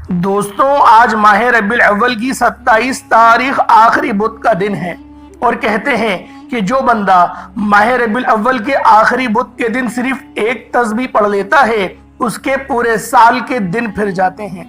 دوستوں، آج ماہ ربیع الاول کی 27 تاریخ آخری بدھ کا دن ہے، اور کہتے ہیں کہ جو بندہ ماہ ربیع الاول کے آخری بدھ کے دن صرف ایک تسبیح پڑھ لیتا ہے اس کے پورے سال کے دن پھر جاتے ہیں۔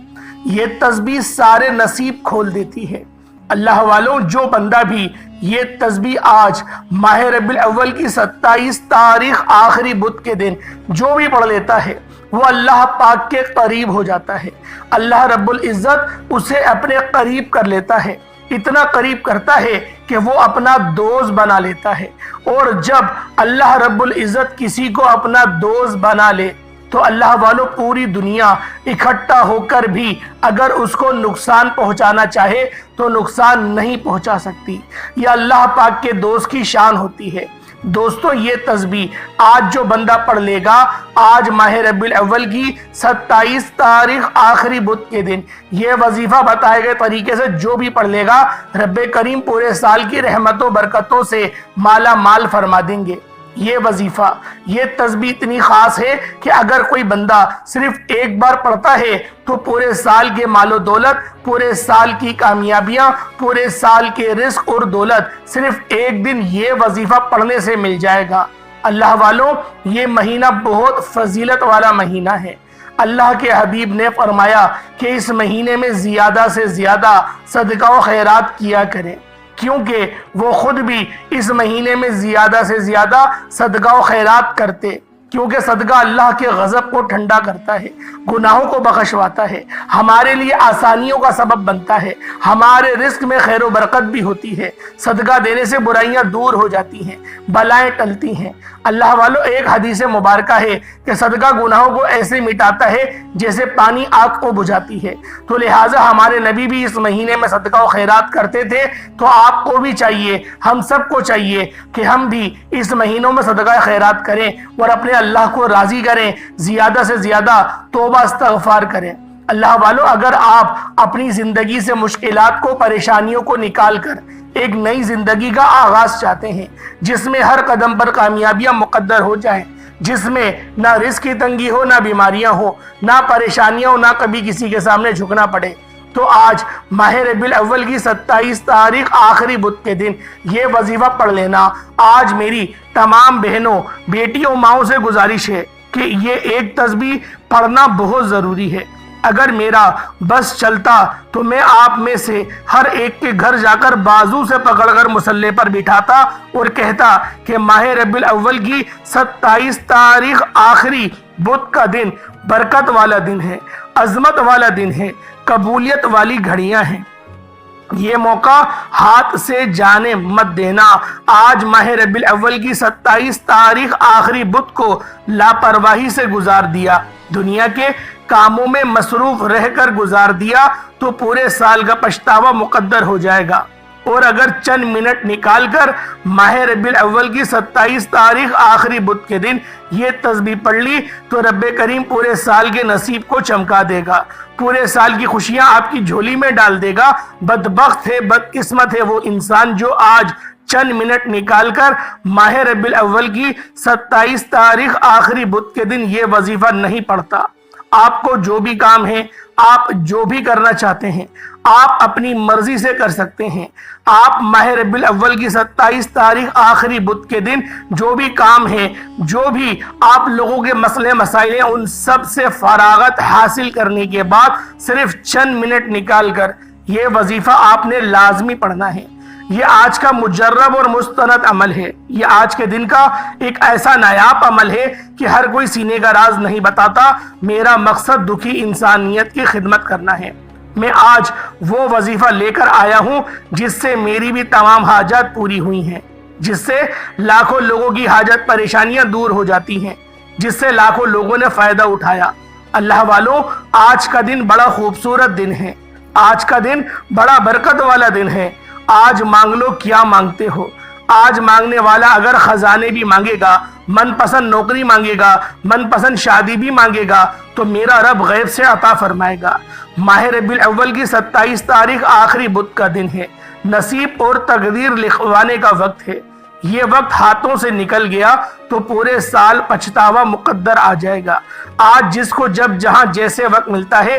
یہ تسبیح سارے نصیب کھول دیتی ہے۔ اللہ والوں، جو بندہ بھی یہ تسبیح آج ماہ ربیع الاول کی 27 تاریخ آخری بدھ کے دن جو بھی پڑھ لیتا ہے وہ اللہ پاک کے قریب ہو جاتا ہے۔ اللہ رب العزت اسے اپنے قریب کر لیتا ہے، اتنا قریب کرتا ہے کہ وہ اپنا دوست بنا لیتا ہے۔ اور جب اللہ رب العزت کسی کو اپنا دوست بنا لے تو اللہ والوں، پوری دنیا اکٹھا ہو کر بھی اگر اس کو نقصان پہنچانا چاہے تو نقصان نہیں پہنچا سکتی۔ یہ اللہ پاک کے دوست کی شان ہوتی ہے۔ دوستو، یہ تسبیح آج جو بندہ پڑھ لے گا، آج ماہ ربیع الاول کی 27 تاریخ آخری بدھ کے دن یہ وظیفہ بتائے گئے طریقے سے جو بھی پڑھ لے گا، رب کریم پورے سال کی رحمتوں برکتوں سے مالا مال فرما دیں گے۔ یہ وظیفہ، یہ تسبیح اتنی خاص ہے کہ اگر کوئی بندہ صرف ایک بار پڑھتا ہے تو پورے سال کے مال و دولت، پورے سال کی کامیابیاں، پورے سال کے رزق اور دولت صرف ایک دن یہ وظیفہ پڑھنے سے مل جائے گا۔ اللہ والوں، یہ مہینہ بہت فضیلت والا مہینہ ہے۔ اللہ کے حبیب نے فرمایا کہ اس مہینے میں زیادہ سے زیادہ صدقہ و خیرات کیا کریں، کیونکہ وہ خود بھی اس مہینے میں زیادہ سے زیادہ صدقہ و خیرات کرتے، کیونکہ صدقہ اللہ کے غضب کو ٹھنڈا کرتا ہے، گناہوں کو بخشواتا ہے، ہمارے لیے آسانیوں کا سبب بنتا ہے، ہمارے رزق میں خیر و برکت بھی ہوتی ہے۔ صدقہ دینے سے برائیاں دور ہو جاتی ہیں، بلائیں ٹلتی ہیں۔ اللہ والوں، ایک حدیث مبارکہ ہے کہ صدقہ گناہوں کو ایسے مٹاتا ہے جیسے پانی آگ کو بجھاتی ہے۔ تو لہٰذا ہمارے نبی بھی اس مہینے میں صدقہ و خیرات کرتے تھے، تو آپ کو بھی چاہیے، ہم سب کو چاہیے کہ ہم بھی اس مہینوں میں صدقہ خیرات کریں اور اپنے اللہ کو راضی کریں، زیادہ سے زیادہ توبہ استغفار کریں۔ اللہ والوں، اگر آپ اپنی زندگی سے مشکلات کو، پریشانیوں کو نکال کر ایک نئی زندگی کا آغاز چاہتے ہیں، جس میں ہر قدم پر کامیابیاں مقدر ہو جائیں، جس میں نہ رزق کی تنگی ہو، نہ بیماریاں ہو، نہ پریشانیاں ہو، نہ کبھی کسی کے سامنے جھکنا پڑے، تو آج ماہ ربیع الاول کی 27 تاریخ آخری بدھ کے دن یہ وظیفہ پڑھ لینا۔ آج میری تمام بہنوں، بیٹیوں، ماؤں سے گزارش ہے کہ یہ ایک تسبیح پڑھنا بہت ضروری ہے۔ اگر میرا بس چلتا تو میں آپ میں سے ہر ایک کے گھر جا کر بازو سے پکڑ کر مصلی پر بٹھاتا اور کہتا کہ ماہ ربیع الاول کی 27 تاریخ آخری بدھ کا دن برکت والا دن ہے، عظمت والا دن ہے، قبولیت والی گھڑیاں ہیں۔ یہ موقع ہاتھ سے جانے مت دینا۔ آج ماہ ربیع الاول کی 27 تاریخ آخری بدھ کو لاپرواہی سے گزار دیا، دنیا کے کاموں میں مصروف رہ کر گزار دیا تو پورے سال کا پچھتاوا مقدر ہو جائے گا۔ اور اگر چند منٹ نکال کر ماہ ربیع الاول کی 27 تاریخ آخری بدھ کے دن یہ تسبیح پڑھ لی تو رب کریم پورے سال کے نصیب کو چمکا دے گا، پورے سال کی خوشیاں آپ کی جھولی میں ڈال دے گا۔ بدبخت ہے، بدقسمت ہے وہ انسان جو آج چند منٹ نکال کر ماہ ربیع الاول کی 27 تاریخ آخری بدھ کے دن یہ وظیفہ نہیں پڑھتا۔ آپ کو جو بھی کام ہے، آپ جو بھی کرنا چاہتے ہیں، آپ اپنی مرضی سے کر سکتے ہیں۔ آپ ماہ ربیع الاول کی 27 تاریخ آخری بدھ کے دن جو بھی کام ہے، جو بھی آپ لوگوں کے مسئلے مسائل ہیں، ان سب سے فراغت حاصل کرنے کے بعد صرف چند منٹ نکال کر یہ وظیفہ آپ نے لازمی پڑھنا ہے۔ یہ آج کا مجرب اور مستند عمل ہے۔ یہ آج کے دن کا ایک ایسا نایاب عمل ہے کہ ہر کوئی سینے کا راز نہیں بتاتا۔ میرا مقصد دکھی انسانیت کی خدمت کرنا ہے۔ میں آج وہ وظیفہ لے کر آیا ہوں جس سے میری بھی تمام حاجات پوری ہوئی ہیں، جس سے لاکھوں لوگوں کی حاجت پریشانیاں دور ہو جاتی ہیں، جس سے لاکھوں لوگوں نے فائدہ اٹھایا۔ اللہ والوں، آج کا دن بڑا خوبصورت دن ہے، آج کا دن بڑا برکت والا دن ہے۔ آج مانگ لو کیا مانگتے ہو۔ آج مانگنے والا اگر خزانے بھی مانگے گا، من پسند نوکری مانگے گا، من پسند شادی بھی مانگے گا تو میرا رب غیب سے عطا فرمائے گا۔ ماہ ربیع الاول کی 27 تاریخ آخری بدھ کا دن ہے، نصیب اور تقدیر لکھوانے کا وقت ہے۔ یہ وقت ہاتھوں سے نکل گیا تو پورے سال پچھتاوا مقدر آ جائے گا۔ آج جس کو جب جہاں جیسے وقت ملتا ہے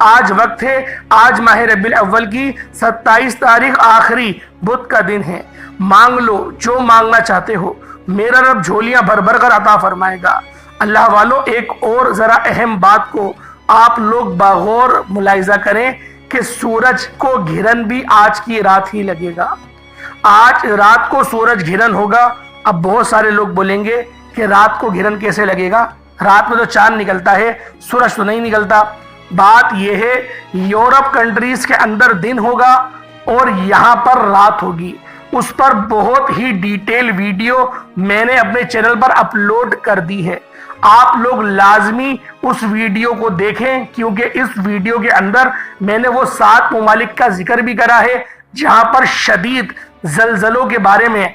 آج وقت ہے، آج ماہ ربیع الاول کی 27 تاریخ آخری بدھ کا دن ہے۔ مانگ لو جو مانگنا چاہتے ہو، میرا رب جھولیاں بھر بھر کر عطا فرمائے گا۔ اللہ والوں، ایک اور ذرا اہم بات کو آپ لوگ بغور ملاحظہ کریں کہ سورج کو گرہن بھی آج کی رات ہی لگے گا۔ آج رات کو سورج گرہن ہوگا۔ اب بہت سارے لوگ بولیں گے کہ رات کو گرہن کیسے لگے گا؟ رات میں تو چاند نکلتا ہے، سورج تو نہیں نکلتا۔ بات یہ ہے، یورپ کنٹریز کے اندر دن ہوگا اور یہاں پر رات ہوگی۔ اس پر بہت ہی ڈیٹیل ویڈیو میں نے اپنے چینل پر اپلوڈ کر دی ہے۔ آپ لوگ لازمی اس ویڈیو کو دیکھیں، کیونکہ اس ویڈیو کے اندر میں نے وہ 7 ممالک کا ذکر بھی کرا ہے جہاں پر شدید زلزلوں کے بارے میں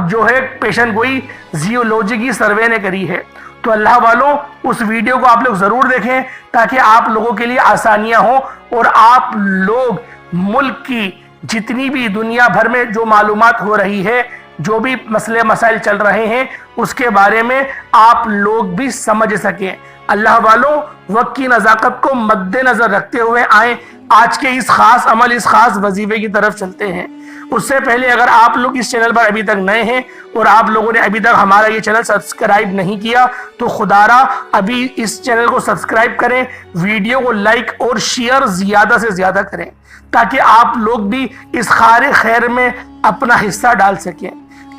جو ہے پیشن گوئی زیولوجی کی سروے نے کری ہے۔ تو اللہ والوں، اس ویڈیو کو آپ لوگ ضرور دیکھیں تاکہ آپ لوگوں کے لیے آسانیاں ہوں اور آپ لوگ ملک کی جتنی بھی دنیا بھر میں جو معلومات ہو رہی ہے، جو بھی مسئلے مسائل چل رہے ہیں، اس کے بارے میں آپ لوگ بھی سمجھ سکیں۔ اللہ والوں، وقت کی نزاکت کو مد نظر رکھتے ہوئے آئیں آج کے اس خاص عمل، اس خاص وظیفے کی طرف چلتے ہیں۔ اس سے پہلے اگر آپ لوگ اس چینل پر ابھی تک نئے ہیں اور آپ لوگوں نے ابھی تک ہمارا یہ چینل سبسکرائب نہیں کیا تو خدا را ابھی اس چینل کو سبسکرائب کریں، ویڈیو کو لائک اور شیئر زیادہ سے زیادہ کریں تاکہ آپ لوگ بھی اس خیر خیر میں اپنا حصہ ڈال سکیں،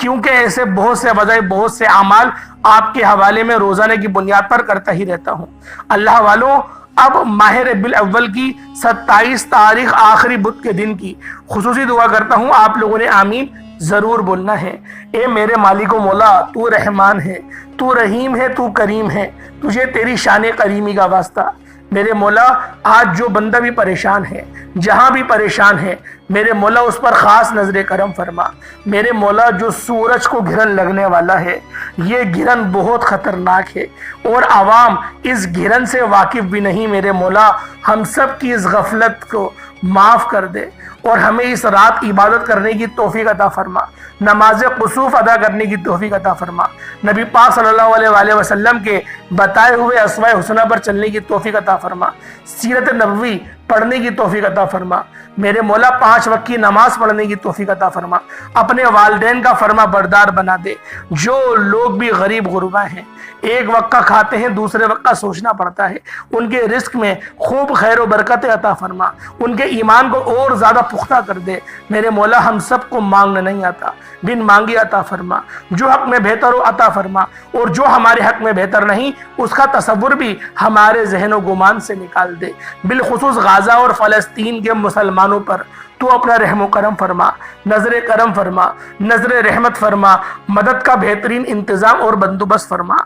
کیونکہ ایسے بہت سے وظائف، بہت سے اعمال آپ کے حوالے میں روزانہ کی بنیاد پر کرتا ہی رہتا ہوں۔ اللہ والوں، اب ماہ ربیع الاول کی 27 تاریخ آخری بدھ کے دن کی خصوصی دعا کرتا ہوں، آپ لوگوں نے آمین ضرور بولنا ہے۔ اے میرے مالک و مولا، تو رحمان ہے، تو رحیم ہے، تو کریم ہے، تجھے تیری شان کریمی کا واسطہ۔ میرے مولا، آج جو بندہ بھی پریشان ہے، جہاں بھی پریشان ہے، میرے مولا اس پر خاص نظر کرم فرما۔ میرے مولا، جو سورج کو گرہن لگنے والا ہے، یہ گرہن بہت خطرناک ہے اور عوام اس گرہن سے واقف بھی نہیں۔ میرے مولا، ہم سب کی اس غفلت کو معاف کر دے اور ہمیں اس رات عبادت کرنے کی توفیق عطا فرما، نماز قصوف ادا کرنے کی توفیق عطا فرما، نبی پاک صلی اللہ علیہ وآلہ وسلم کے بتائے ہوئے اسوہ حسنہ پر چلنے کی توفیق عطا فرما، سیرت نبوی پڑھنے کی توفیق عطا فرما۔ میرے مولا، 5 وقت کی نماز پڑھنے کی توفیق عطا فرما، اپنے والدین کا فرما بردار بنا دے۔ جو لوگ بھی غریب غربا ہیں، ایک وقت کا کھاتے ہیں، دوسرے وقت کا سوچنا پڑتا ہے، ان کے رزق میں خوب خیر و برکت عطا فرما، ان کے ایمان کو اور زیادہ پختہ کر دے۔ میرے مولا، ہم سب کو مانگنا نہیں آتا، بن مانگی عطا فرما، جو حق میں بہتر ہو عطا فرما، اور جو ہمارے حق میں بہتر نہیں اس کا تصور بھی ہمارے ذہن و گمان سے نکال دے۔ بالخصوص غزہ اور فلسطین کے مسلمانوں پر تو اپنا رحم و کرم فرما، نظر کرم فرما، نظر رحمت فرما، مدد کا بہترین انتظام اور بندوبست فرما۔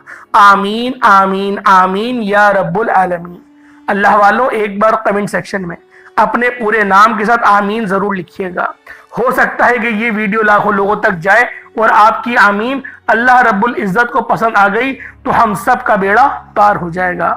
آمین آمین آمین یا رب العالمین۔ اللہ والوں، ایک بار کمنٹ سیکشن میں اپنے پورے نام کے ساتھ آمین ضرور لکھیے گا۔ ہو سکتا ہے کہ یہ ویڈیو لاکھوں لوگوں تک جائے اور آپ کی آمین اللہ رب العزت کو پسند آ گئی تو ہم سب کا بیڑا پار ہو جائے گا۔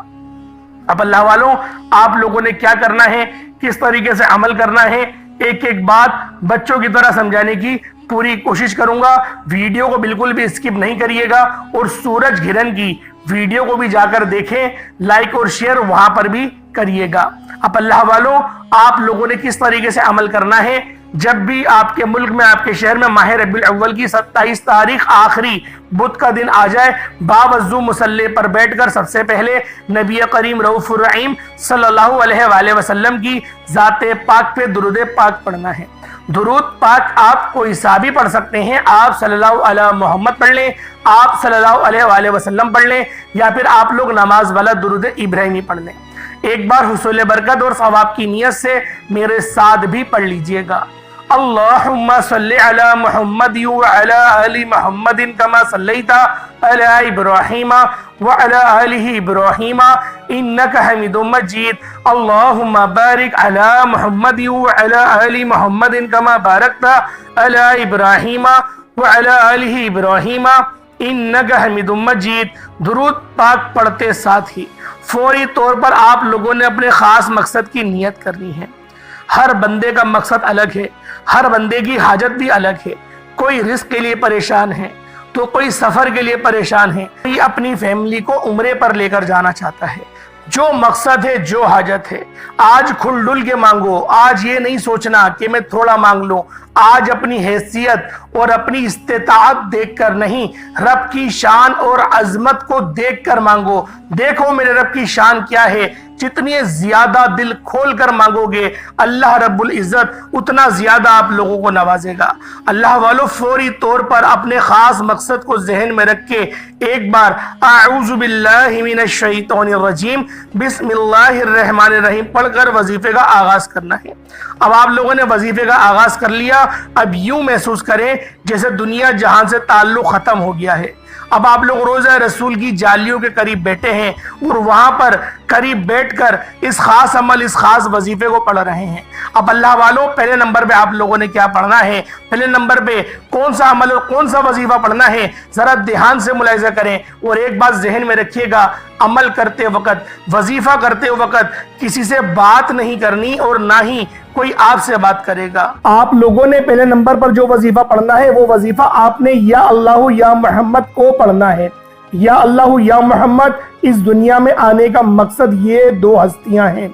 اب اللہ والوں، آپ لوگوں نے کیا کرنا ہے، کس طریقے سے عمل کرنا ہے، ایک ایک بات بچوں کی طرح سمجھانے کی پوری کوشش کروں گا۔ ویڈیو کو بالکل بھی اسکپ نہیں کریے گا اور سورج گرہن کی ویڈیو کو بھی جا کر دیکھیں، لائک اور شیئر وہاں پر بھی کریے گا۔ اب اللہ والوں، آپ لوگوں نے کس طریقے سے عمل کرنا ہے، جب بھی آپ کے ملک میں، آپ کے شہر میں ماہ ربیع الاول کی 27 تاریخ آخری بدھ کا دن آ جائے، باوضو مصلی پر بیٹھ کر سب سے پہلے نبی کریم رؤوف الرحیم صلی اللہ علیہ وآلہ وسلم کی ذات پاک پہ درود پاک پڑھنا ہے۔ درود پاک آپ کوئی سا بھی پڑھ سکتے ہیں، آپ صلی اللہ علیہ محمد پڑھ لیں، آپ صلی اللہ علیہ وآلہ وسلم پڑھ لیں، یا پھر آپ لوگ نماز والا درود ابراہیمی پڑھ لیں۔ ایک بار حصول برکت اور ثواب کی نیت سے میرے ساتھ بھی پڑھ لیجئے گا۔ اللہم صلی علی محمد وعلی آل محمد کما صلیت علی ابراہیم وعلی آل ابراہیم انک حمید مجید۔ اللہم بارک علی محمد وعلی آل محمد کما بارکت علی ابراہیم وعلی آل ابراہیم انک حمید مجید۔ درود پاک پڑھتے ساتھ ہی فوری طور پر آپ لوگوں نے اپنے خاص مقصد کی نیت کرنی ہے۔ ہر بندے کا مقصد الگ ہے، ہر بندے کی حاجت بھی الگ ہے۔ کوئی رزق کے لیے پریشان ہے تو کوئی سفر کے لیے پریشان ہے، کوئی اپنی فیملی کو عمرے پر لے کر جانا چاہتا ہے، جو مقصد ہے، جو حاجت ہے، آج کھل ڈل کے مانگو۔ آج یہ نہیں سوچنا کہ میں تھوڑا مانگ لوں، آج اپنی حیثیت اور اپنی استطاعت دیکھ کر نہیں، رب کی شان اور عظمت کو دیکھ کر مانگو۔ دیکھو میرے رب کی شان کیا ہے، جتنی زیادہ دل کھول کر مانگو گے اللہ رب العزت اتنا زیادہ آپ لوگوں کو نوازے گا۔ اللہ والو فوری طور پر اپنے خاص مقصد کو ذہن میں رکھ کے ایک بار اعوذ باللہ من الشیطان الرجیم بسم اللہ الرحمن الرحیم پڑھ کر وظیفے کا آغاز کرنا ہے۔ اب آپ لوگوں نے وظیفے کا آغاز کر لیا، اب یوں محسوس کریں جیسے دنیا جہان سے تعلق ختم ہو گیا ہے۔ اب آپ لوگ روزہ رسول کی جالیوں کے قریب بیٹھے ہیں اور وہاں پر قریب بیٹھ کر اس خاص عمل، اس خاص وظیفے کو پڑھ رہے ہیں۔ اب اللہ والوں پہلے نمبر پہ آپ لوگوں نے کیا پڑھنا ہے، پہلے نمبر پہ کون سا عمل اور کون سا وظیفہ پڑھنا ہے، ذرا دھیان سے ملاحظہ کریں اور ایک بات ذہن میں رکھیے گا، عمل کرتے وقت، وظیفہ کرتے وقت کسی سے بات نہیں کرنی اور نہ ہی کوئی آپ سے بات کرے گا۔ آپ لوگوں نے پہلے نمبر پر جو وظیفہ پڑھنا ہے وہ وظیفہ آپ نے یا اللہ یا محمد کو پڑھنا ہے۔ یا اللہ یا محمد، اس دنیا میں آنے کا مقصد یہ دو ہستیاں ہیں،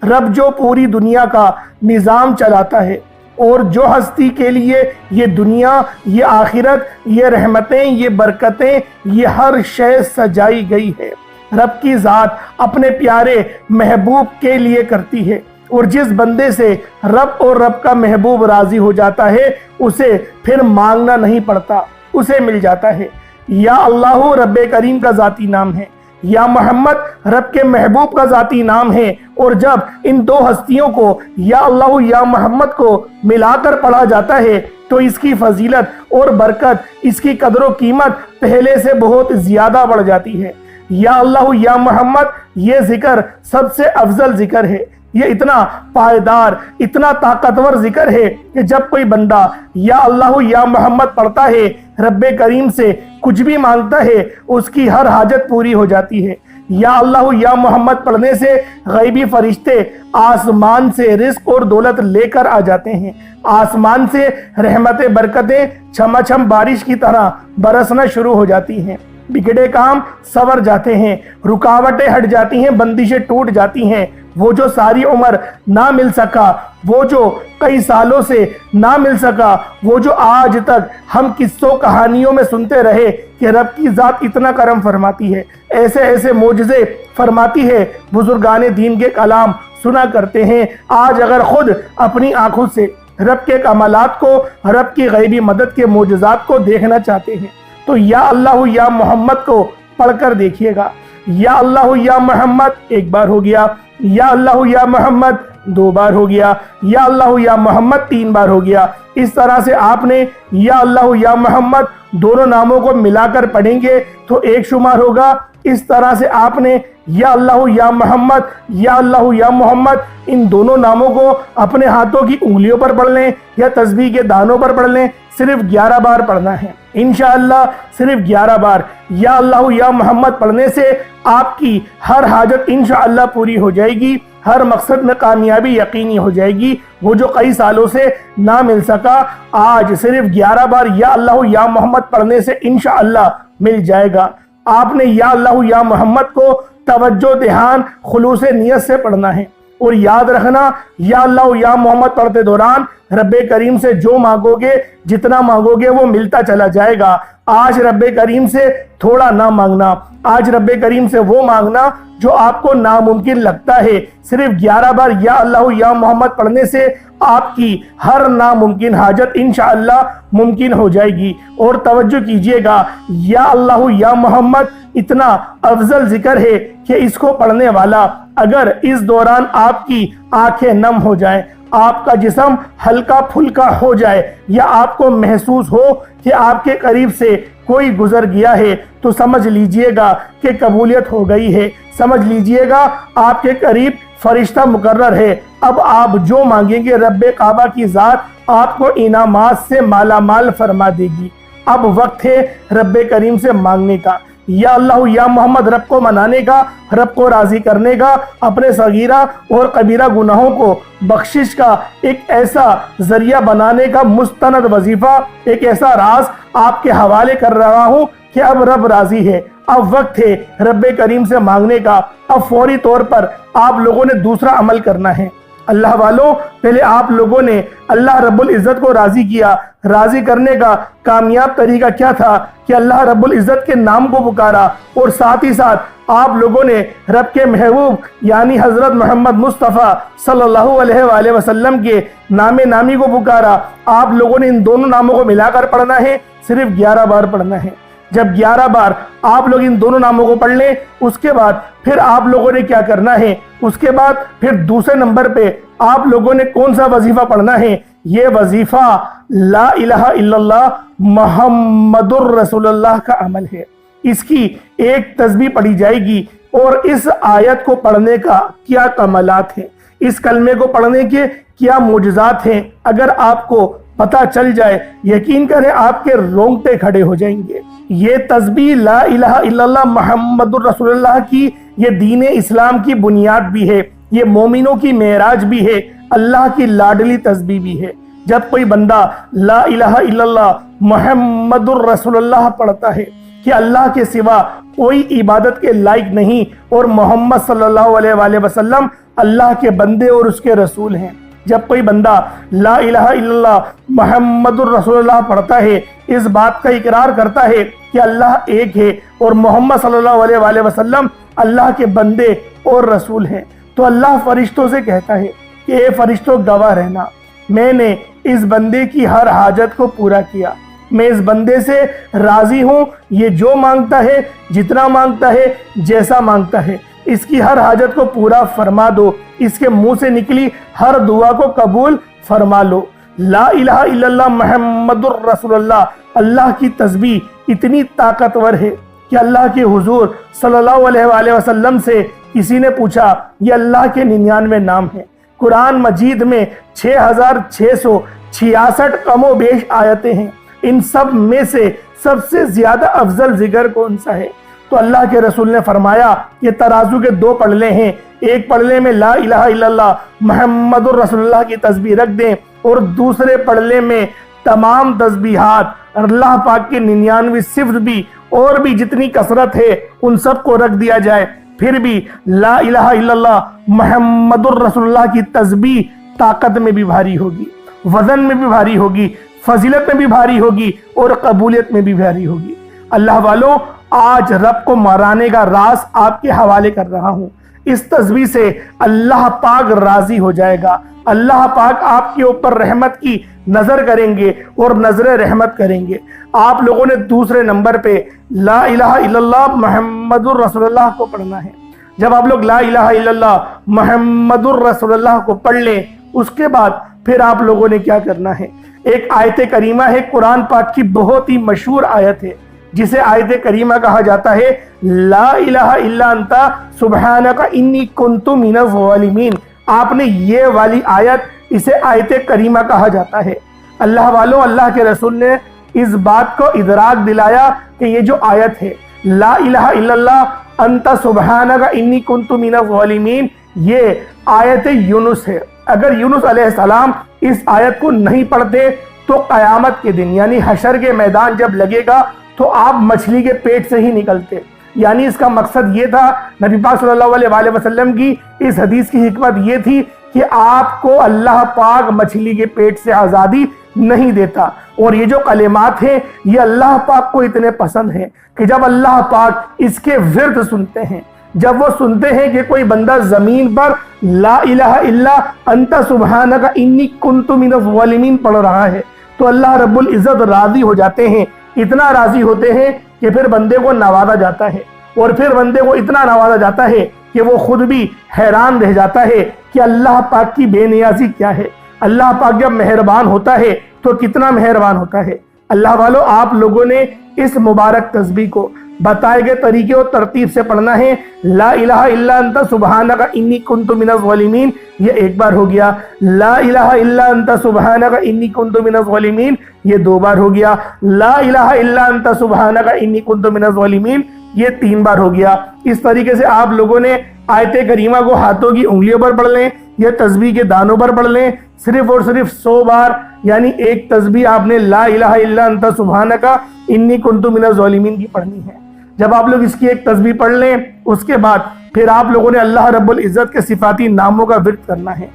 رب جو پوری دنیا کا نظام چلاتا ہے اور جو ہستی کے لیے یہ دنیا، یہ آخرت، یہ رحمتیں، یہ برکتیں، یہ ہر شے سجائی گئی ہے، رب کی ذات اپنے پیارے محبوب کے لیے کرتی ہے، اور جس بندے سے رب اور رب کا محبوب راضی ہو جاتا ہے اسے پھر مانگنا نہیں پڑتا، اسے مل جاتا ہے۔ یا اللہ رب کریم کا ذاتی نام ہے، یا محمد رب کے محبوب کا ذاتی نام ہے، اور جب ان دو ہستیوں کو یا اللہ یا محمد کو ملا کر پڑھا جاتا ہے تو اس کی فضیلت اور برکت، اس کی قدر و قیمت پہلے سے بہت زیادہ بڑھ جاتی ہے۔ یا اللہ یا محمد یہ ذکر سب سے افضل ذکر ہے، یہ اتنا پائیدار، اتنا طاقتور ذکر ہے کہ جب کوئی بندہ یا اللہ یا محمد پڑھتا ہے، رب کریم سے کچھ بھی مانگتا ہے، اس کی ہر حاجت پوری ہو جاتی ہے۔ یا اللہ یا محمد پڑھنے سے غیبی فرشتے آسمان سے رزق اور دولت لے کر آ جاتے ہیں، آسمان سے رحمتیں برکتیں چھما چھم بارش کی طرح برسنا شروع ہو جاتی ہیں، بگڑے کام سور جاتے ہیں، رکاوٹیں ہٹ جاتی ہیں، بندشیں ٹوٹ جاتی ہیں۔ وہ جو ساری عمر نہ مل سکا، وہ جو کئی سالوں سے نہ مل سکا، وہ جو آج تک ہم قصوں کہانیوں میں سنتے رہے کہ رب کی ذات اتنا کرم فرماتی ہے، ایسے ایسے معجزے فرماتی ہے، بزرگان دین کے کلام سنا کرتے ہیں، آج اگر خود اپنی آنکھوں سے رب کے کمالات کو، رب کی غیبی مدد کے معجزات کو دیکھنا چاہتے ہیں تو یا اللہ یا محمد کو پڑھ کر دیکھیے گا۔ یا اللہ یا محمد ایک بار ہو گیا، یا اللہ یا محمد دو بار ہو گیا، یا اللہ یا محمد تین بار ہو گیا۔ اس طرح سے آپ نے یا اللہ یا محمد دونوں ناموں کو ملا کر پڑھیں گے تو ایک شمار ہوگا۔ اس طرح سے آپ نے یا اللہ یا محمد، یا اللہ یا محمد ان دونوں ناموں کو اپنے ہاتھوں کی انگلیوں پر پڑھ لیں یا تسبیح کے دانوں پر پڑھ لیں، صرف 11 بار پڑھنا ہے انشاءاللہ، صرف 11 بار یا اللہ یا محمد پڑھنے سے آپ کی ہر حاجت انشاءاللہ پوری ہو جائے گی، ہر مقصد میں کامیابی یقینی ہو جائے گی۔ وہ جو کئی سالوں سے نہ مل سکا، آج صرف 11 بار یا اللہ یا محمد پڑھنے سے انشاءاللہ مل جائے گا۔ آپ نے یا اللہ یا محمد کو توجہ، دھیان، خلوص نیت سے پڑھنا ہے، اور یاد رکھنا یا اللہ یا محمد پڑھتے دوران رب کریم سے جو مانگو گے، جتنا مانگو گے وہ ملتا چلا جائے گا۔ آج رب کریم سے تھوڑا نہ مانگنا، آج رب کریم سے وہ مانگنا جو آپ کو ناممکن لگتا ہے۔ صرف 11 بار یا اللہ یا محمد پڑھنے سے آپ کی ہر ناممکن حاجت انشاءاللہ ممکن ہو جائے گی۔ اور توجہ کیجئے گا، یا اللہ یا محمد اتنا افضل ذکر ہے کہ اس کو پڑھنے والا اگر اس دوران آپ کی آنکھیں نم ہو جائیں، آپ کا جسم ہلکا پھلکا ہو جائے، یا آپ کو محسوس ہو کہ آپ کے قریب سے کوئی گزر گیا ہے، تو سمجھ لیجئے گا کہ قبولیت ہو گئی ہے، سمجھ لیجئے گا آپ کے قریب فرشتہ مقرر ہے۔ اب آپ جو مانگیں گے رب کعبہ کی ذات آپ کو انعامات سے مالا مال فرما دے گی۔ اب وقت ہے رب کریم سے مانگنے کا، یا اللہ یا محمد رب کو منانے کا، رب کو راضی کرنے کا، اپنے صغیرہ اور کبیرہ گناہوں کو بخشش کا ایک ایسا ذریعہ بنانے کا مستند وظیفہ، ایک ایسا راز آپ کے حوالے کر رہا ہوں کہ اب رب راضی ہے، اب وقت ہے رب کریم سے مانگنے کا، اب فوری طور پر آپ لوگوں نے دوسرا عمل کرنا ہے۔ اللہ والوں، پہلے آپ لوگوں نے اللہ رب العزت کو راضی کیا۔ راضی کرنے کا کامیاب طریقہ کیا تھا کہ اللہ رب العزت کے نام کو پکارا، اور ساتھ ہی ساتھ آپ لوگوں نے رب کے محبوب یعنی حضرت محمد مصطفیٰ صلی اللہ علیہ وآلہ وسلم کے نام نامی کو پکارا۔ آپ لوگوں نے ان دونوں ناموں کو ملا کر پڑھنا ہے، صرف 11 بار پڑھنا ہے۔ جب 11 بار آپ لوگ ان دونوں ناموں کو پڑھ لیں، اس کے بعد پھر آپ لوگوں نے کیا کرنا ہے، اس کے بعد پھر دوسرے نمبر پہ آپ لوگوں نے کون سا وظیفہ پڑھنا ہے؟ یہ وظیفہ لا الہ الا اللہ محمد الرسول اللہ کا عمل ہے۔ اس کی ایک تسبیح پڑھی جائے گی، اور اس آیت کو پڑھنے کا کیا کمالات ہیں، اس کلمے کو پڑھنے کے کیا معجزات ہیں، اگر آپ کو پتہ چل جائے، یقین کریں آپ کے رونگٹے کھڑے ہو جائیں گے۔ یہ تسبیح لا الہ الا اللہ محمد الرسول اللہ کی یہ دین اسلام کی بنیاد بھی ہے، یہ مومنوں کی معراج بھی ہے، اللہ کی لاڈلی تسبیح بھی ہے۔ جب کوئی بندہ لا الہ الا اللہ محمد الرسول اللہ پڑھتا ہے کہ اللہ کے سوا کوئی عبادت کے لائق نہیں، اور محمد صلی اللہ علیہ وآلہ وسلم اللہ کے بندے اور اس کے رسول ہیں، جب کوئی بندہ لا الہ الا اللہ محمد الرسول اللہ پڑھتا ہے، اس بات کا اقرار کرتا ہے کہ اللہ ایک ہے اور محمد صلی اللہ علیہ وآلہ وسلم اللہ کے بندے اور رسول ہیں، تو اللہ فرشتوں سے کہتا ہے کہ اے فرشتوں گواہ رہنا، میں نے اس بندے کی ہر حاجت کو پورا کیا، میں اس بندے سے راضی ہوں، یہ جو مانگتا ہے، جتنا مانگتا ہے، جیسا مانگتا ہے، اس کی ہر حاجت کو پورا فرما دو، اس کے منہ سے نکلی ہر دعا کو قبول فرما لو۔ لا الہ الا اللہ محمد الرسول اللہ، اللہ کی تسبیح اتنی طاقتور ہے کہ اللہ کے حضور صلی اللہ علیہ وآلہ وسلم سے کسی نے پوچھا، یہ اللہ کے 99 نام ہیں، قرآن مجید میں 6666 کم و بیش آیتیں ہیں، ان سب میں سے سب سے زیادہ افضل ذکر کون سا ہے؟ تو اللہ کے رسول نے فرمایا یہ ترازو کے 2 پلڑے ہیں، ایک پلڑے میں لا الہ الا اللہ محمد الرسول اللہ کی تسبیح رکھ دیں، اور دوسرے پلڑے میں تمام تسبیحات اللہ پاک کے 99 صفت بھی اور بھی جتنی کثرت ہے ان سب کو رکھ دیا جائے، پھر بھی لا الہ الا اللہ محمد الرسول اللہ کی تسبیح طاقت میں بھی بھاری ہوگی، وزن میں بھی بھاری ہوگی، فضیلت میں بھی بھاری ہوگی، اور قبولیت میں بھی بھاری ہوگی۔ اللہ والوں، آج رب کو مرانے کا راز آپ کے حوالے کر رہا ہوں۔ اس تسبیح سے اللہ پاک راضی ہو جائے گا، اللہ پاک آپ کے اوپر رحمت کی نظر کریں گے اور نظر رحمت کریں گے۔ آپ لوگوں نے دوسرے نمبر پہ لا الہ الا اللہ محمد الرسول اللہ کو پڑھنا ہے۔ جب آپ لوگ لا الہ الا اللہ محمد الرسول اللہ کو پڑھ لیں، اس کے بعد پھر آپ لوگوں نے کیا کرنا ہے؟ ایک آیت کریمہ ہے، قرآن پاک کی بہت ہی مشہور آیت ہے، جسے آیت کریمہ کہا جاتا ہے، لا الہ الا انت سبحانک انی کنت من الظالمین۔ آپ نے یہ والی آیت، اسے آیت کریمہ کہا جاتا ہے۔ اللہ والوں، اللہ کے رسول نے اس بات کو ادراک دلایا کہ یہ جو آیت ہے لا الہ الا اللہ انت سبحانک انی کنت من الظالمین، یہ آیت یونس ہے۔ اگر یونس علیہ السلام اس آیت کو نہیں پڑھتے تو قیامت کے دن یعنی حشر کے میدان جب لگے گا تو آپ مچھلی کے پیٹ سے ہی نکلتے۔ یعنی اس کا مقصد یہ تھا، نبی پاک صلی اللہ علیہ وآلہ وسلم کی اس حدیث کی حکمت یہ تھی کہ آپ کو اللہ پاک مچھلی کے پیٹ سے آزادی نہیں دیتا۔ اور یہ جو کلمات ہیں یہ اللہ پاک کو اتنے پسند ہیں کہ جب اللہ پاک اس کے ورد سنتے ہیں، جب وہ سنتے ہیں کہ کوئی بندہ زمین پر لا الہ الا انت سبحانک انی کنت من الظالمین پڑھ رہا ہے، تو اللہ رب العزت راضی ہو جاتے ہیں، اتنا راضی ہوتے ہیں کہ پھر بندے کو نوازا جاتا ہے، اور پھر بندے کو اتنا نوازا جاتا ہے کہ وہ خود بھی حیران رہ جاتا ہے کہ اللہ پاک کی بے نیازی کیا ہے۔ اللہ پاک جب مہربان ہوتا ہے تو کتنا مہربان ہوتا ہے۔ اللہ والوں، آپ لوگوں نے اس مبارک تسبیح کو بتائے گئے طریقے اور ترتیب سے پڑھنا ہے۔ لا الہ الا انت سبحانک انی کنت من الظالمین، یہ ایک بار ہو گیا۔ لا الہ الا انت سبحانک انی کنت من الظالمین، یہ 2 بار ہو گیا۔ لا الہ الا انت سبحانک انی کنت من الظالمین، یہ 3 بار ہو گیا۔ اس طریقے سے آپ لوگوں نے آیت کریمہ کو ہاتھوں کی انگلیوں پر پڑھ لیں، یہ تسبیح کے دانوں پر پڑھ لیں، صرف اور صرف 100 بار یعنی ایک تسبیح آپ نے لا الہ الا انت سبحانک انی کنت من الظالمین کی پڑھنی ہے۔ جب آپ لوگ اس کی ایک تسبیح پڑھ لیں، اس کے بعد پھر آپ لوگوں نے اللہ رب العزت کے صفاتی ناموں کا ورد کرنا ہے۔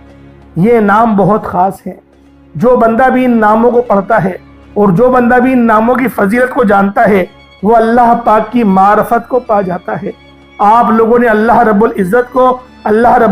یہ نام بہت خاص ہے، جو بندہ بھی ان ناموں کو پڑھتا ہے اور جو بندہ بھی ان ناموں کی فضیلت کو جانتا ہے وہ اللہ پاک کی معرفت کو پا جاتا ہے۔ آپ لوگوں نے اللہ رب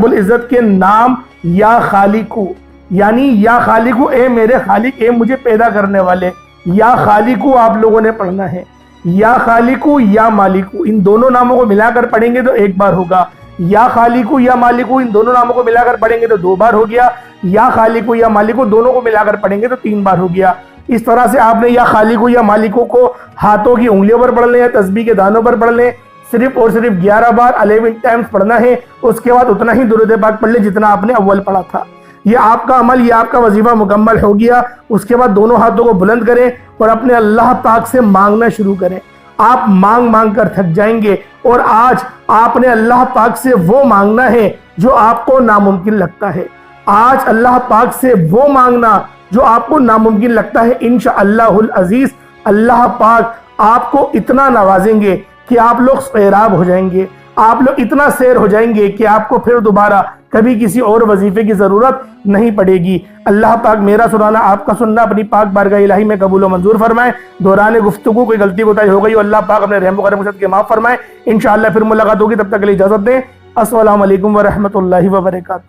العزت کے نام یا خالقو، یعنی یا خالقو اے میرے خالق، اے مجھے پیدا کرنے والے، یا خالقو آپ لوگوں نے پڑھنا ہے۔ یا خالقو یا مالکو ان دونوں ناموں کو ملا کر پڑھیں گے تو ایک بار ہوگا، یا خالقو یا مالکو ان دونوں ناموں کو ملا کر پڑھیں گے تو 2 بار ہو گیا، یا خالقو یا مالکو دونوں کو ملا کر پڑھیں گے تو 3 بار ہو گیا۔ اس طرح سے آپ نے یا خالقو یا مالکو کو ہاتھوں کی انگلیوں پر پڑھ لیں یا تسبیح کے دانوں پر پڑھ لیں، صرف اور صرف 11 بار 11 ٹائمز پڑھنا ہے۔ اس کے بعد اتنا ہی درود پاک پڑھ لیں جتنا آپ نے اول پڑھا تھا۔ یہ آپ کا عمل، یہ آپ کا وظیفہ مکمل ہو گیا۔ اس کے بعد دونوں ہاتھوں کو بلند کریں اور اپنے اللہ پاک سے مانگنا شروع کریں۔ آپ مانگ مانگ کر تھک جائیں گے، اور آج آپ نے اللہ پاک سے وہ مانگنا ہے جو آپ کو ناممکن لگتا ہے۔ آج اللہ پاک سے وہ مانگنا جو آپ کو ناممکن لگتا ہے۔ انشاءاللہ العزیز اللہ پاک آپ کو اتنا نوازیں گے کہ آپ لوگ سیراب ہو جائیں گے، آپ لوگ اتنا سیر ہو جائیں گے کہ آپ کو پھر دوبارہ کبھی کسی اور وظیفے کی ضرورت نہیں پڑے گی۔ اللہ پاک میرا سنانا، آپ کا سننا اپنی پاک بارگاہ الہی میں قبول و منظور فرمائے۔ دوران گفتگو کوئی غلطی کوتاہی ہو گئی ہو، اللہ پاک اپنے رحم و کرم کے معاف فرمائے۔ انشاءاللہ پھر ملاقات ہوگی، تب تک کے لیے اجازت دیں۔ السلام علیکم ورحمۃ اللہ وبرکاتہ۔